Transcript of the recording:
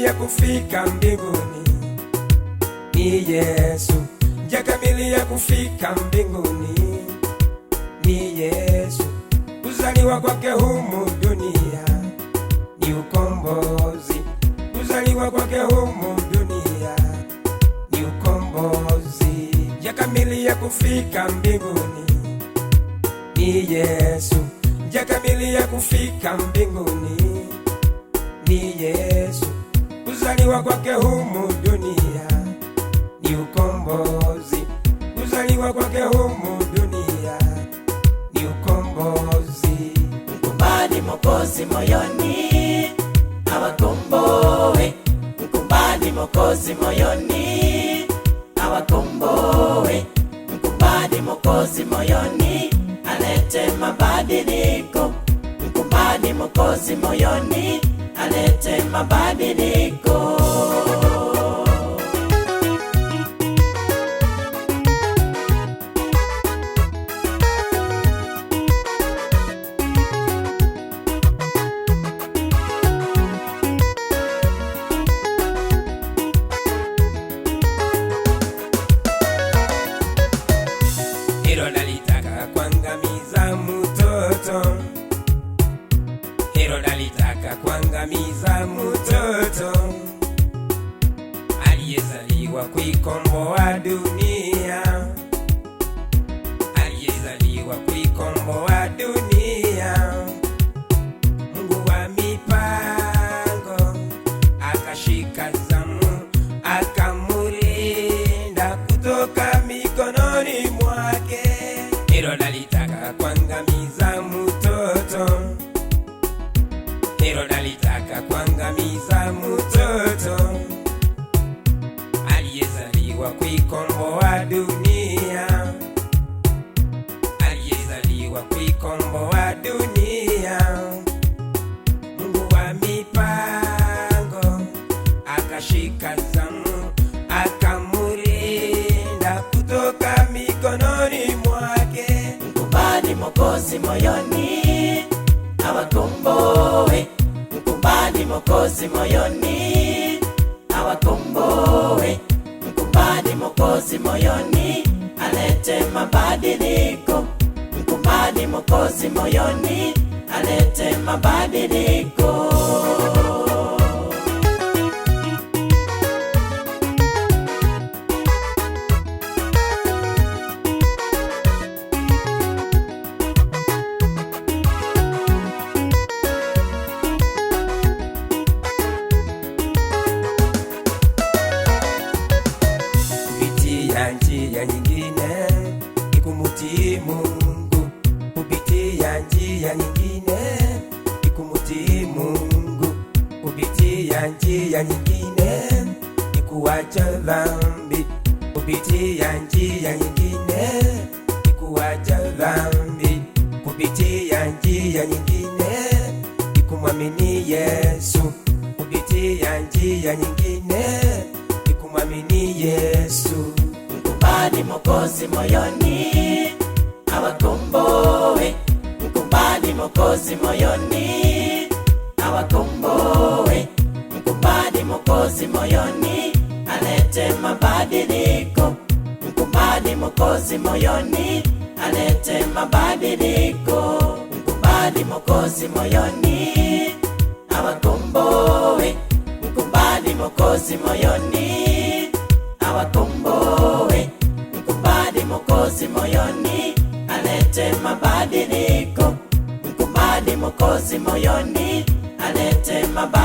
ya kufika mbinguni ni Yesu. Njia kamili ya kufika mbinguni ni Yesu. Kuzaliwa kwake humu dunia ni ukombozi. Kuzaliwa kwake humu dunia ni ukombozi. Njia kamili ya kufika mbinguni ni Yesu. Njia kamili ya kufika mbinguni ni Yesu. Kuzaliwa kwake humu dunia ni ukombozi. Kuzaliwa kwake humu dunia ni ukombozi. Mkumbani Mwokozi moyoni awakomboe. Mkumbani Mwokozi moyoni awakomboe. Mkumbani Mwokozi moyoni alete mabadiliko. Mkumbani Mwokozi moyoni alete mabadiliko. Herode alitaka kuangamiza mtoto. Herode alitaka kuangamiza mtoto aliyezaliwa kuikomboa dunia. Aliyezaliwa kuikomboa dunia. Mungu wa mipango akashika zamu, akamulinda kutoka mikononi mwake. Herode alitaka kuangamiza mtoto. Herode alitaka kuangamiza mtoto aliyezaliwa kuikomboa dunia. Aliyezaliwa kuikomboa dunia. Mungu wa mipango akashika zamu, akamulinda kutoka mikononi mwake. Mkumbani Mwokozi moyoni awakomboe. Mkumbani Mwokozi moyoni awakomboe. Mkumbani Mwokozi moyoni alete mabadiliko. Mkumbani Mwokozi moyoni alete mabadiliko. Kupitia njia nyingine ni kumutii Mungu. Kupitia njia nyingine ni kumutii Mungu. Kupitia njia nyingine ni kuacha dhambi. Kupitia njia nyingine ni kuacha dhambi. Kupitia njia nyingine ni kumwamini Yesu. Kupitia njia nyingine ni kumwamini Yesu. Mkumbani Mwokozi moyoni awakomboe. Mkumbani Mwokozi moyoni awakomboe. Mkumbani Mwokozi moyoni alete mabadiliko. Mkumbani Mwokozi moyoni alete mabadiliko. Mkumbani Mwokozi moyoni awakomboe. Mkumbani Mwokozi moyoni awakomboe. Mkumbani Mwokozi moyoni alete mabadiliko. Mkumbani Mwokozi moyoni alete mabadiliko.